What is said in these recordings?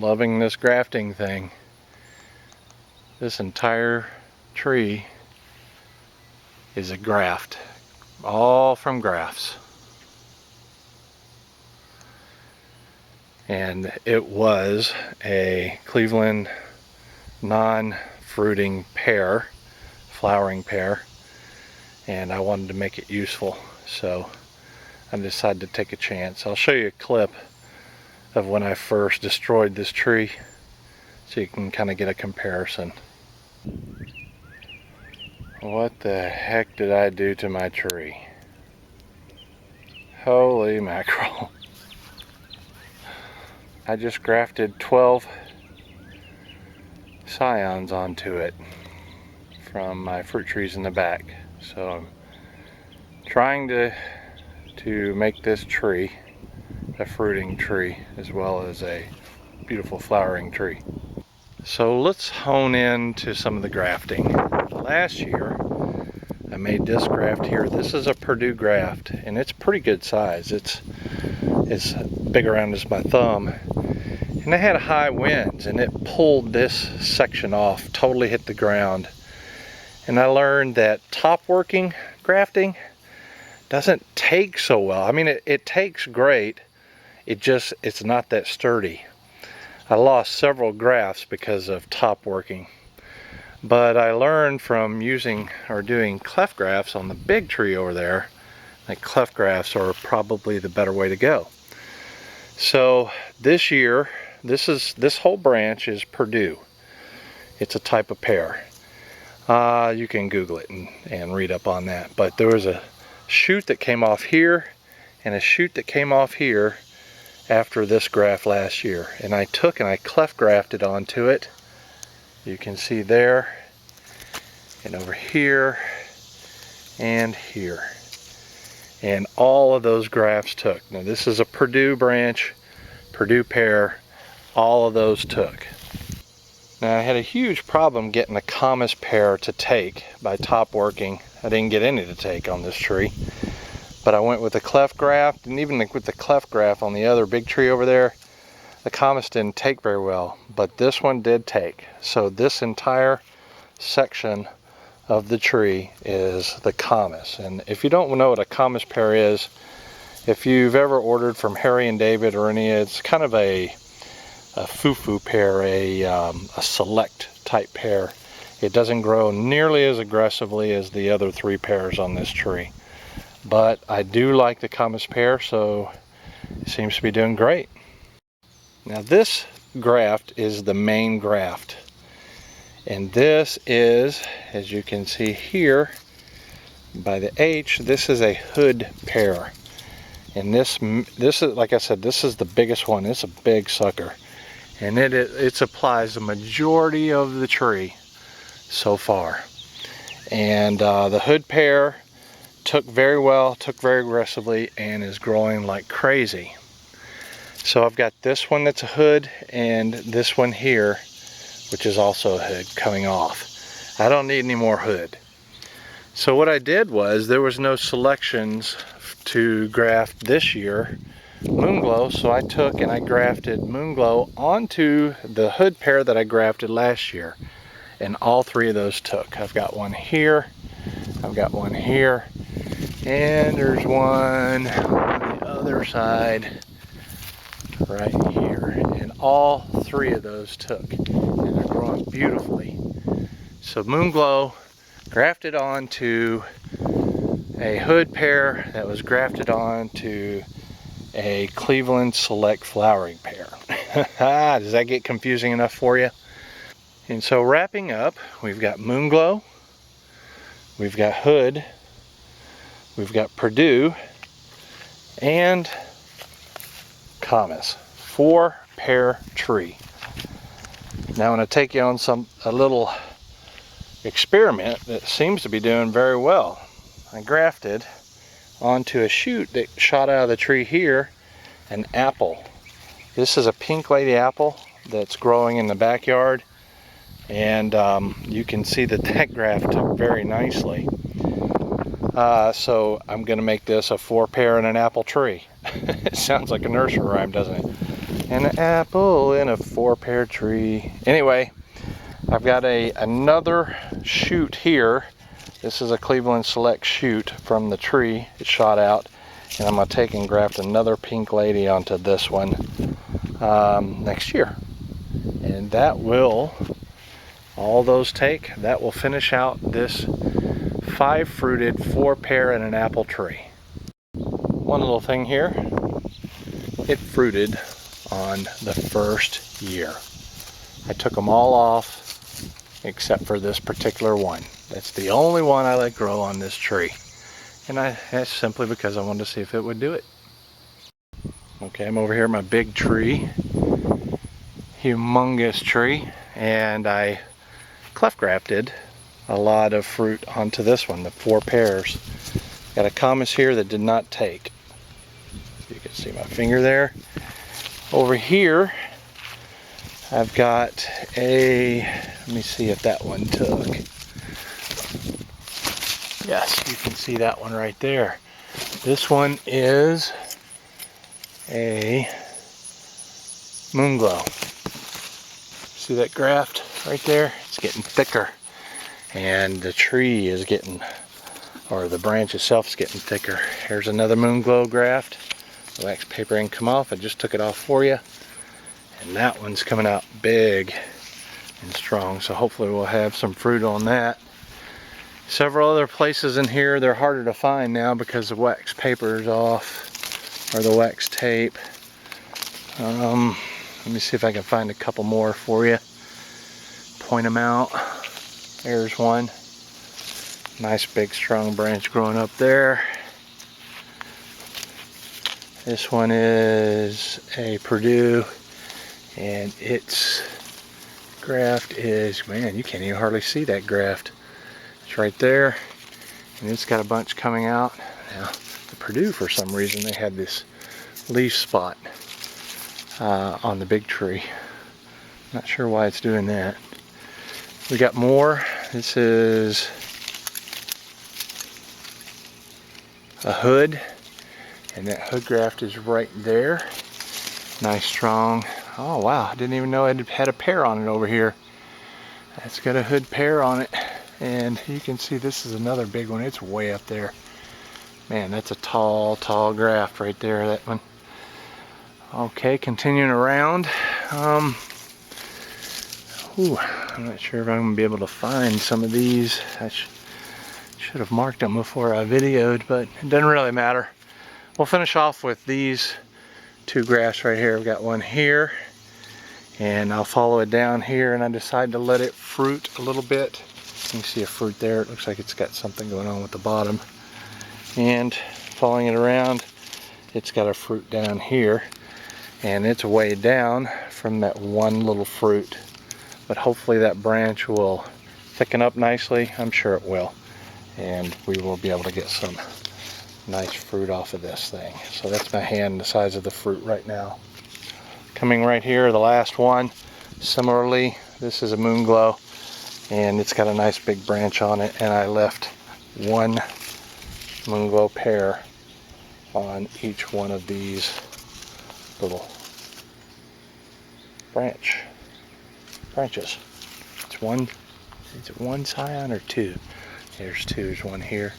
loving this grafting thing. This entire tree is a graft, all from grafts. And it was a Cleveland non-fruiting pear, flowering pear, and I wanted to make it useful, so I decided to take a chance. I'll show you a clip of when I first destroyed this tree so you can kind of get a comparison. What the heck did I do to my tree? Holy mackerel. I just grafted 12 scions onto it from my fruit trees in the back. So I'm trying to make this tree a fruiting tree as well as a beautiful flowering tree. So let's hone in to some of the grafting. Last year I made this graft here. This is a Purdue Graft and it's pretty good size. It's big around as my thumb. And it had high winds and it pulled this section off, totally hit the ground. And I learned that top working grafting doesn't take so well. I mean, it takes great. It's not that sturdy. I lost several grafts because of top working. But I learned from using or doing cleft grafts on the big tree over there that cleft grafts are probably the better way to go. So this year, this whole branch is Purdue. It's a type of pear. You can Google it and read up on that. But there was a shoot that came off here and a shoot that came off here after this graft last year. And I took and I cleft grafted onto it. You can see there and over here and here. And all of those grafts took. Now this is a Purdue branch, Purdue pear. All of those took. Now I had a huge problem getting a Camas pear to take by top working. I didn't get any to take on this tree. But I went with the cleft graft, and even with the cleft graft on the other big tree over there, the Camas didn't take very well, but this one did take. So this entire section of the tree is the Camas. And if you don't know what a Camas pear is, if you've ever ordered from Harry and David or any, it's kind of a foo-foo pear, a select type pear. It doesn't grow nearly as aggressively as the other three pears on this tree. But I do like the Camas pear, so it seems to be doing great. Now this graft is the main graft. And this is, as you can see here by the H, this is a hood pear. And this is, like I said, this is the biggest one. It's a big sucker. And it supplies the majority of the tree so far. And the hood pear took very well, took very aggressively, and is growing like crazy. So I've got this one that's a hood and this one here, which is also a hood, coming off. I don't need any more hood. So what I did was, there was no selections to graft this year Moonglow, so I took and I grafted Moonglow onto the hood pear that I grafted last year, and all three of those took. I've got one here, I've got one here, and there's one on the other side right here, and all three of those took, and they're growing beautifully. So Moonglow grafted onto a hood pear that was grafted onto a Cleveland Select flowering pear. Does that get confusing enough for you? And so wrapping up, we've got Moonglow, we've got hood, we've got Purdue, and Camas. 4 pear tree. Now I'm going to take you on a little experiment that seems to be doing very well. I grafted onto a shoot that shot out of the tree here an apple. This is a pink lady apple that's growing in the backyard, and you can see that graft took very nicely. So I'm going to make this a 4 pear and an apple tree. It sounds like a nursery rhyme, doesn't it? and an apple and a 4-pear tree. Anyway, I've got another shoot here. This is a Cleveland Select shoot from the tree. It shot out, and I'm going to take and graft another pink lady onto this one next year. And that will, all those take, that will finish out this 5-fruited 4-pear and an apple tree. One little thing here, it fruited on the first year. I took them all off except for this particular one. That's the only one I let grow on this tree. And that's simply because I wanted to see if it would do it. Okay, I'm over here at my big tree, humongous tree, and I cleft grafted a lot of fruit onto this one, the 4 pears. Got a commas here that did not take. You can see my finger there. Over here, I've got let me see if that one took. Yes, you can see that one right there. This one is a Moonglow. See that graft right there? It's getting thicker. And the tree is getting, or the branch itself is getting thicker. Here's another Moonglow graft. The wax paper didn't come off. I just took it off for you. And that one's coming out big and strong. So hopefully we'll have some fruit on that. Several other places in here, they're harder to find now because the wax paper is off, or the wax tape. Let me see if I can find a couple more for you. Point them out. There's one. Nice big strong branch growing up there. This one is a Purdue, and its graft is, man, you can't even hardly see that graft. It's right there, and it's got a bunch coming out. Now, the Purdue, for some reason, they had this leaf spot on the big tree. Not sure why it's doing that. We got more. This is a hood, and that hood graft is right there. Nice strong. Oh wow, I didn't even know it had a pear on it over here. That's got a hood pear on it, and you can see this is another big one. It's way up there. Man, that's a tall graft right there, that one. Okay, continuing around. I'm not sure if I'm going to be able to find some of these. I should have marked them before I videoed, but it doesn't really matter. We'll finish off with these 2 grafts right here. I've got one here, and I'll follow it down here, and I decided to let it fruit a little bit. You can see a fruit there. It looks like it's got something going on with the bottom. And following it around, it's got a fruit down here, and it's way down from that one little fruit. But hopefully that branch will thicken up nicely. I'm sure it will. And we will be able to get some nice fruit off of this thing. So that's my hand the size of the fruit right now. Coming right here, the last one. Similarly, this is a Moonglow, and it's got a nice big branch on it, and I left one Moonglow pear on each one of these little branches. It's one, is it one scion or 2? There's 2, there's one here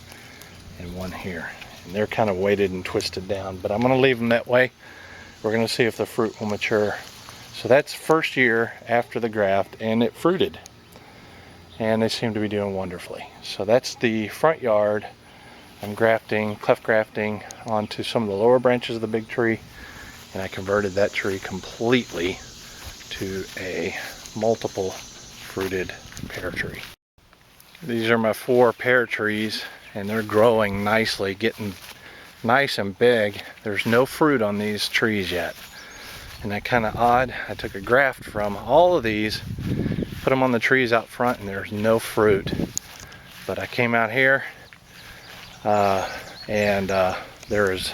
and one here. And they're kind of weighted and twisted down, but I'm going to leave them that way. We're going to see if the fruit will mature. So that's first year after the graft, and it fruited. And they seem to be doing wonderfully. So that's the front yard. I'm cleft grafting onto some of the lower branches of the big tree, and I converted that tree completely to a multiple fruited pear tree. These are my 4 pear trees, and they're growing nicely, getting nice and big. There's no fruit on these trees yet. And that kind of odd. I took a graft from all of these, put them on the trees out front, and there's no fruit. But I came out here, and there is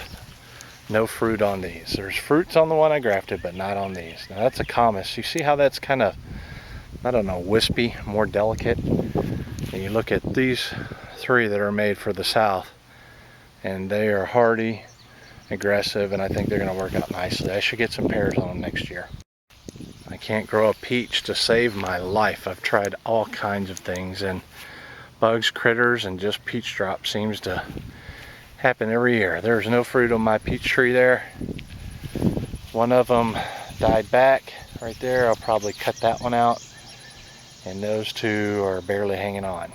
no fruit on these. There's fruits on the one I grafted, but not on these. Now that's a commas. You see how that's kind of, I don't know, wispy, more delicate? And you look at these 3 that are made for the south, and they are hardy aggressive, and I think they're going to work out nicely. I should get some pears on them next year. I can't grow a peach to save my life. I've tried all kinds of things, and bugs, critters, and just peach drop seems to happen every year. There's no fruit on my peach tree there. One of them died back right there. I'll probably cut that one out, and those two are barely hanging on.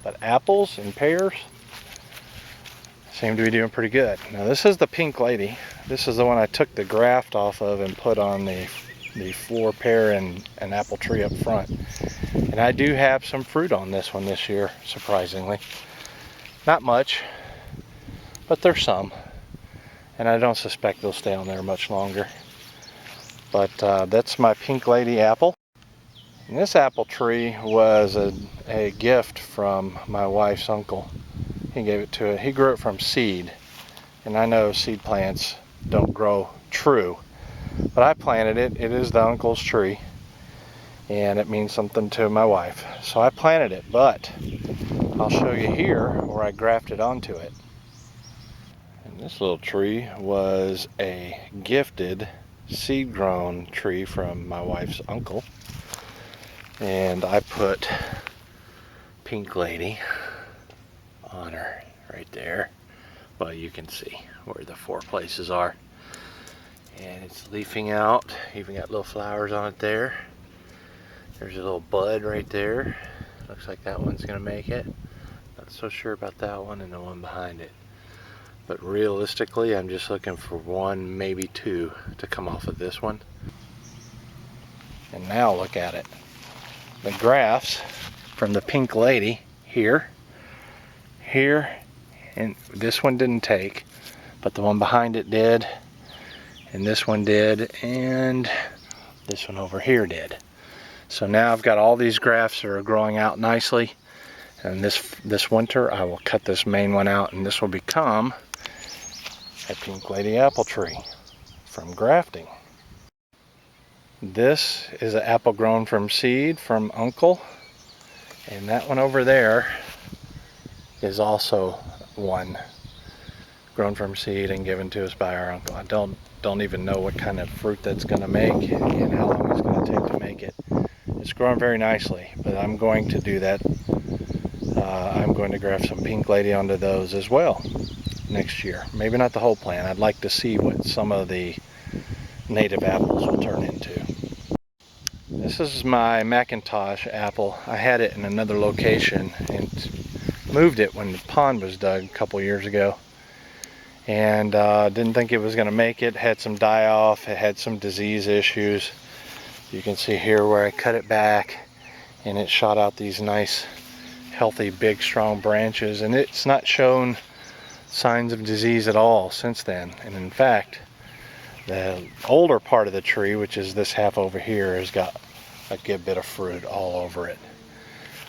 But apples and pears seem to be doing pretty good. Now this is the pink lady. This is the one I took the graft off of and put on the 4 pear and an apple tree up front. And I do have some fruit on this one this year, surprisingly. Not much, but there's some. And I don't suspect they'll stay on there much longer. But that's my pink lady apple. And this apple tree was a gift from my wife's uncle. He gave it to it. He grew it from seed. And I know seed plants don't grow true. But I planted it. It is the uncle's tree. And it means something to my wife. So I planted it. But I'll show you here where I grafted onto it. And this little tree was a gifted seed-grown tree from my wife's uncle. And I put Pink Lady on her right there. Well, you can see where the 4 places are. And it's leafing out. Even got little flowers on it there. There's a little bud right there. Looks like that one's gonna make it. Not so sure about that one and the one behind it. But realistically, I'm just looking for 1, maybe 2 to come off of this one. And now look at it. The grafts from the Pink Lady here, and this one didn't take, but the one behind it did, and this one did, and this one over here did. So now I've got all these grafts that are growing out nicely, and this winter I will cut this main one out, and this will become a Pink Lady apple tree from grafting. This is an apple grown from seed from Uncle, and that one over there is also one grown from seed and given to us by our uncle. I don't even know what kind of fruit that's going to make and how long it's going to take to make it. It's growing very nicely, but I'm going to do that. I'm going to graft some Pink Lady onto those as well next year. Maybe not the whole plant. I'd like to see what some of the native apples will turn into. This is my Macintosh Apple. I had it in another location and moved it when the pond was dug a couple years ago. And didn't think it was going to make it. Had some die off. It had some disease issues. You can see here where I cut it back and it shot out these nice, healthy, big, strong branches. And it's not shown signs of disease at all since then. And in fact, the older part of the tree, which is this half over here, has got a good bit of fruit all over it.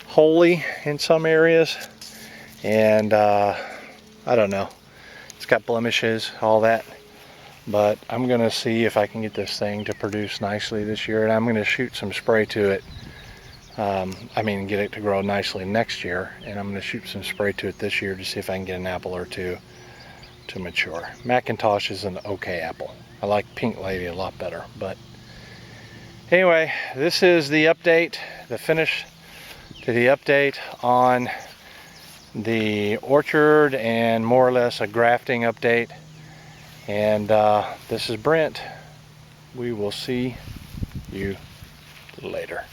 Holey in some areas, and I don't know. It's got blemishes, all that. But I'm gonna see if I can get this thing to produce nicely this year, and I'm gonna shoot some spray to it. Get it to grow nicely next year, and I'm gonna shoot some spray to it this year to see if I can get an apple or 2 to mature. Macintosh is an okay apple. I like Pink Lady a lot better, but anyway, this is the update, the finish to the update on the orchard and more or less a grafting update. And this is Brent. We will see you later.